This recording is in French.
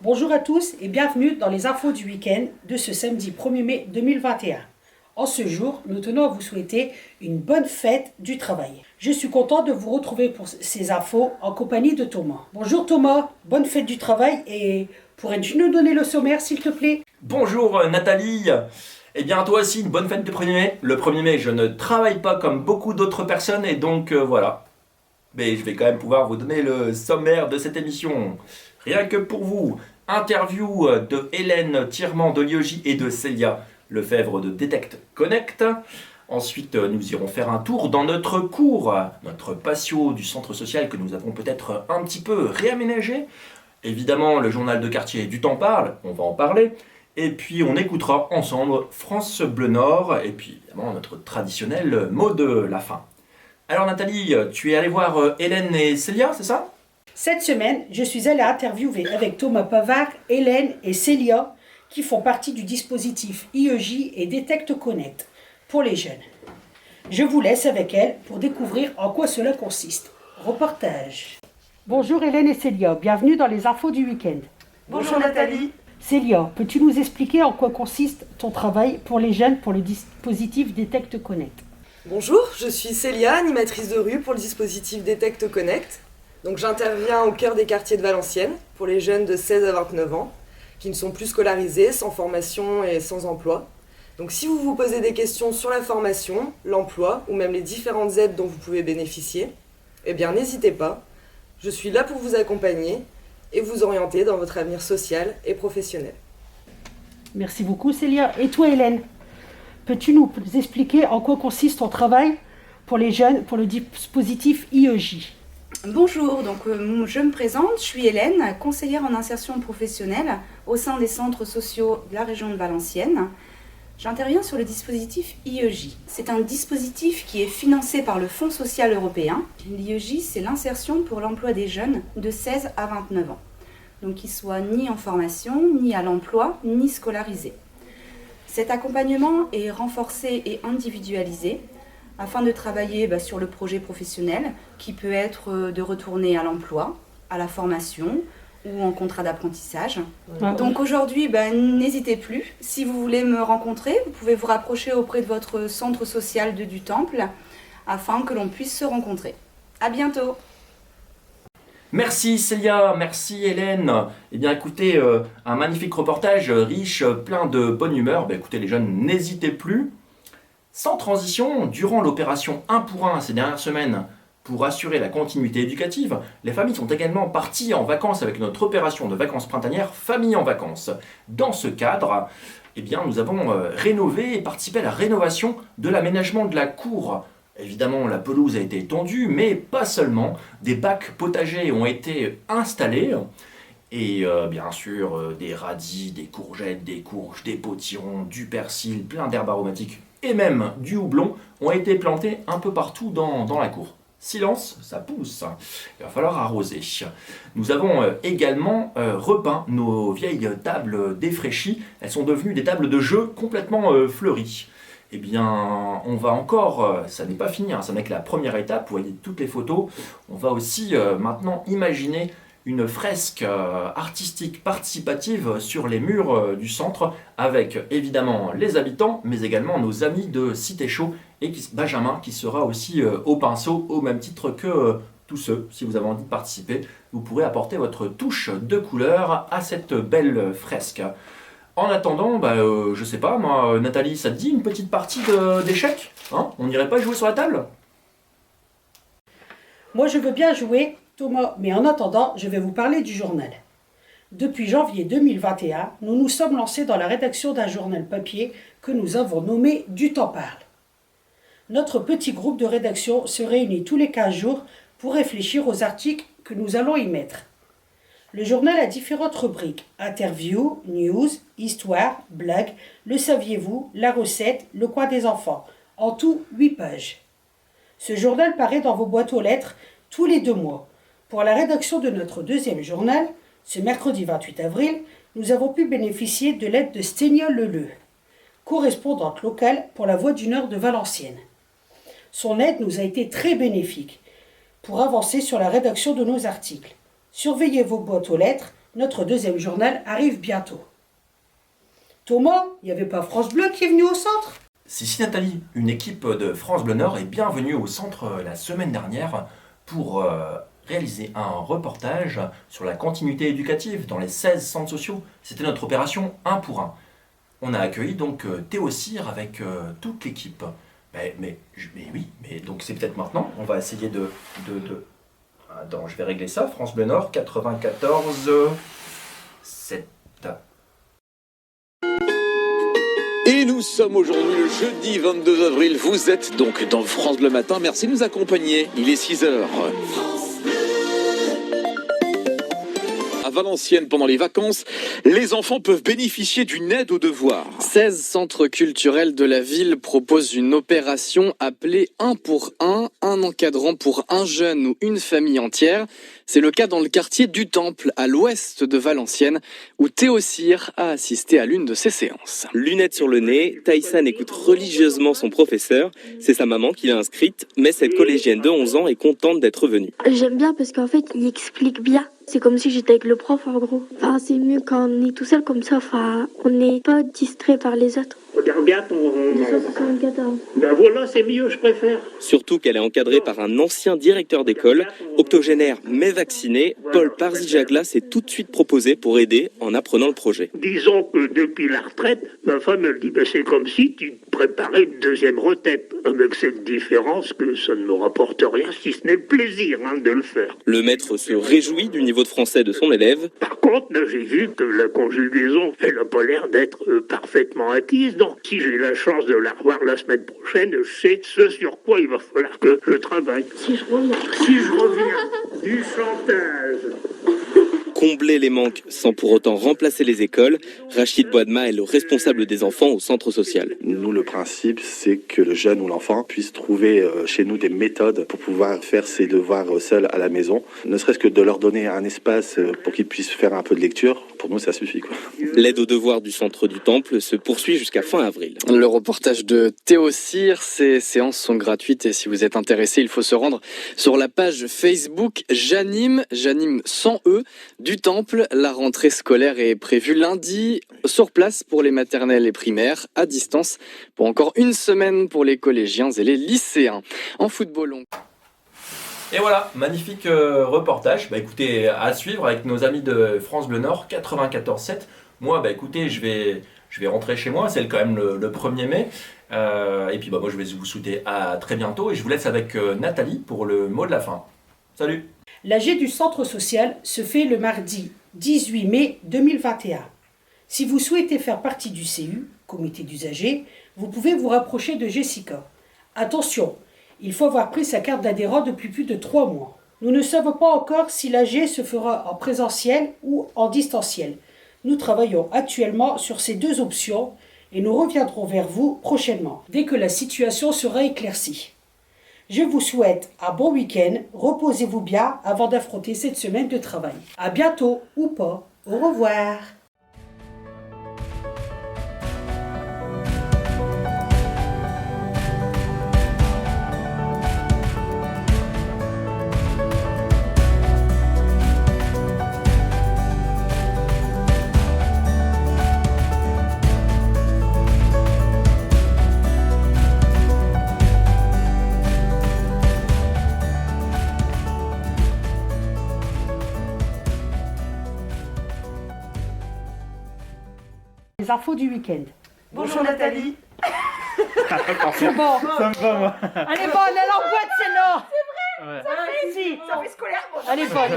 Bonjour à tous et bienvenue dans les infos du week-end de ce samedi 1er mai 2021. En ce jour, nous tenons à vous souhaiter une bonne fête du travail. Je suis content de vous retrouver pour ces infos en compagnie de Thomas. Bonjour Thomas, bonne fête du travail et pourrais-tu nous donner le sommaire s'il te plaît? Bonjour Nathalie. Eh bien toi aussi une bonne fête de 1er mai. Le 1er mai je ne travaille pas comme beaucoup d'autres personnes et donc voilà. Mais je vais quand même pouvoir vous donner le sommaire de cette émission. Rien que pour vous, interview de Hélène Tirement de l'IEJ et de Célia Lefebvre de Detect Connect. Ensuite, nous irons faire un tour dans notre cours, notre patio du centre social que nous avons peut-être un petit peu réaménagé. Évidemment, le journal de quartier du Temps parle, on va en parler. Et puis, on écoutera ensemble France Bleu Nord et puis évidemment notre traditionnel mot de la fin. Alors Nathalie, tu es allée voir Hélène et Célia, c'est ça? Cette semaine, je suis allée interviewer avec Thomas Pavard, Hélène et Célia qui font partie du dispositif IEJ et Detect Connect pour les jeunes. Je vous laisse avec elles pour découvrir en quoi cela consiste. Reportage. Bonjour Hélène et Célia, bienvenue dans les infos du week-end. Bonjour Nathalie. Célia, peux-tu nous expliquer en quoi consiste ton travail pour les jeunes pour le dispositif Detect Connect? Bonjour, je suis Célia, animatrice de rue pour le dispositif Detect Connect. Donc j'interviens au cœur des quartiers de Valenciennes pour les jeunes de 16 à 29 ans qui ne sont plus scolarisés, sans formation et sans emploi. Donc si vous vous posez des questions sur la formation, l'emploi ou même les différentes aides dont vous pouvez bénéficier, eh bien n'hésitez pas. Je suis là pour vous accompagner et vous orienter dans votre avenir social et professionnel. Merci beaucoup Célia. Et toi Hélène, peux-tu nous expliquer en quoi consiste ton travail pour les jeunes pour le dispositif IEJ? Bonjour, je me présente, je suis Hélène, conseillère en insertion professionnelle au sein des centres sociaux de la région de Valenciennes. J'interviens sur le dispositif IEJ. C'est un dispositif qui est financé par le Fonds social européen. L'IEJ, c'est l'insertion pour l'emploi des jeunes de 16 à 29 ans. Donc qu'ils soient ni en formation, ni à l'emploi, ni scolarisés. Cet accompagnement est renforcé et individualisé afin de travailler sur le projet professionnel qui peut être de retourner à l'emploi, à la formation ou en contrat d'apprentissage. Donc aujourd'hui, n'hésitez plus. Si vous voulez me rencontrer, vous pouvez vous rapprocher auprès de votre centre social du Temple afin que l'on puisse se rencontrer. À bientôt. Merci Célia, merci Hélène. Eh bien écoutez, un magnifique reportage riche, plein de bonne humeur. Écoutez les jeunes, n'hésitez plus. Sans transition, durant l'opération 1 pour 1 ces dernières semaines, pour assurer la continuité éducative, les familles sont également parties en vacances avec notre opération de vacances printanières Famille en vacances. Dans ce cadre, nous avons rénové et participé à la rénovation de l'aménagement de la cour. Évidemment, la pelouse a été tondue, mais pas seulement. Des bacs potagers ont été installés. Et bien sûr, des radis, des courgettes, des courges, des potirons, du persil, plein d'herbes aromatiques et même du houblon ont été plantés un peu partout dans la cour. Silence, ça pousse. Il va falloir arroser. Nous avons également repeint nos vieilles tables défraîchies. Elles sont devenues des tables de jeu complètement fleuries. Eh bien, on va encore, ça n'est pas fini, ça n'est que la première étape, vous voyez toutes les photos. On va aussi maintenant imaginer une fresque artistique participative sur les murs du centre avec évidemment les habitants mais également nos amis de Cité Chaud et Benjamin qui sera aussi au pinceau au même titre que tous ceux. Si vous avez envie de participer, vous pourrez apporter votre touche de couleur à cette belle fresque. En attendant, je sais pas, moi, Nathalie, ça te dit une petite partie d'échecs On n'irait pas jouer sur la table? Moi je veux bien jouer Thomas, mais en attendant, je vais vous parler du journal. Depuis janvier 2021, nous nous sommes lancés dans la rédaction d'un journal papier que nous avons nommé Du Temps parle. Notre petit groupe de rédaction se réunit tous les 15 jours pour réfléchir aux articles que nous allons y mettre. Le journal a différentes rubriques: interview, news, histoire, blague, le saviez-vous, la recette, le coin des enfants. En tout, 8 pages. Ce journal paraît dans vos boîtes aux lettres tous les 2 mois. Pour la rédaction de notre deuxième journal, ce mercredi 28 avril, nous avons pu bénéficier de l'aide de Sténia Leleu, correspondante locale pour la Voix du Nord de Valenciennes. Son aide nous a été très bénéfique pour avancer sur la rédaction de nos articles. Surveillez vos boîtes aux lettres, Notre deuxième journal arrive bientôt. Thomas, il n'y avait pas France Bleu qui est venu au centre? Si Nathalie, une équipe de France Bleu Nord est bien venue au centre la semaine dernière pour réaliser un reportage sur la continuité éducative dans les 16 centres sociaux. C'était notre opération 1 pour 1. On a accueilli donc Théo Cyr avec toute l'équipe. Mais oui, mais donc c'est peut-être maintenant. On va essayer de... Attends, je vais régler ça. France Bleu Nord, 94... 7... Et nous sommes aujourd'hui le jeudi 22 avril. Vous êtes donc dans France Bleu Matin. Merci de nous accompagner. Il est 6h. À Valenciennes, pendant les vacances, les enfants peuvent bénéficier d'une aide aux devoirs. 16 centres culturels de la ville proposent une opération appelée 1 pour 1, un encadrant pour un jeune ou une famille entière. C'est le cas dans le quartier du Temple, à l'ouest de Valenciennes, où Théo Cyr a assisté à l'une de ces séances. Lunettes sur le nez, Tyson écoute religieusement son professeur. C'est sa maman qui l'a inscrite, mais cette collégienne de 11 ans est contente d'être venue. J'aime bien parce qu'en fait, il explique bien. C'est comme si j'étais avec le prof en gros. Enfin, c'est mieux quand on est tout seul comme ça. Enfin, on n'est pas distrait par les autres. Regarde bien ton... 274. Ben voilà, c'est mieux, je préfère. Surtout qu'elle est encadrée par un ancien directeur d'école, octogénaire mais vacciné. Paul Parzijagla s'est tout de suite proposé pour aider en apprenant le projet. Disons que depuis la retraite, ma femme elle dit ben, c'est comme si tu préparais une deuxième retraite. Avec cette différence que ça ne me rapporte rien si ce n'est le plaisir de le faire. Le maître se réjouit du niveau de français de son élève. Par contre, là, j'ai vu que la conjugaison, elle n'a pas l'air d'être parfaitement acquise. Donc, si j'ai la chance de la revoir la semaine prochaine, je sais ce sur quoi il va falloir que je travaille. Si je reviens. Si je reviens du chantage. Combler les manques sans pour autant remplacer les écoles, Rachid Boadma est le responsable des enfants au centre social. Nous, le principe, c'est que le jeune ou l'enfant puisse trouver chez nous des méthodes pour pouvoir faire ses devoirs seul à la maison. Ne serait-ce que de leur donner un espace pour qu'ils puissent faire un peu de lecture, pour nous, ça suffit, quoi. L'aide aux devoirs du centre du Temple se poursuit jusqu'à fin avril. Le reportage de Théo Cyr, ces séances sont gratuites et si vous êtes intéressé, il faut se rendre sur la page Facebook J'anime sans E, du Temple. La rentrée scolaire est prévue lundi sur place pour les maternelles et primaires, à distance pour encore une semaine pour les collégiens et les lycéens. En football, Et voilà, magnifique reportage. Écoutez, à suivre avec nos amis de France Bleu Nord, 94.7. Moi, écoutez, je vais rentrer chez moi, c'est quand même le 1er mai. Et puis moi, je vais vous souhaiter à très bientôt. Et je vous laisse avec Nathalie pour le mot de la fin. Salut! L'AG du centre social se fait le mardi 18 mai 2021. Si vous souhaitez faire partie du CU, comité d'usagers, vous pouvez vous rapprocher de Jessica. Attention, il faut avoir pris sa carte d'adhérent depuis plus de 3 mois. Nous ne savons pas encore si l'AG se fera en présentiel ou en distanciel. Nous travaillons actuellement sur ces 2 options et nous reviendrons vers vous prochainement, dès que la situation sera éclaircie. Je vous souhaite un bon week-end, reposez-vous bien avant d'affronter cette semaine de travail. À bientôt ou pas, au revoir. Les infos du week-end. Bonjour Nathalie. C'est bon. Ça me va, moi. Elle est bonne, elle en boîte celle-là. Ouais. Ça fait scolaire. Elle est bonne.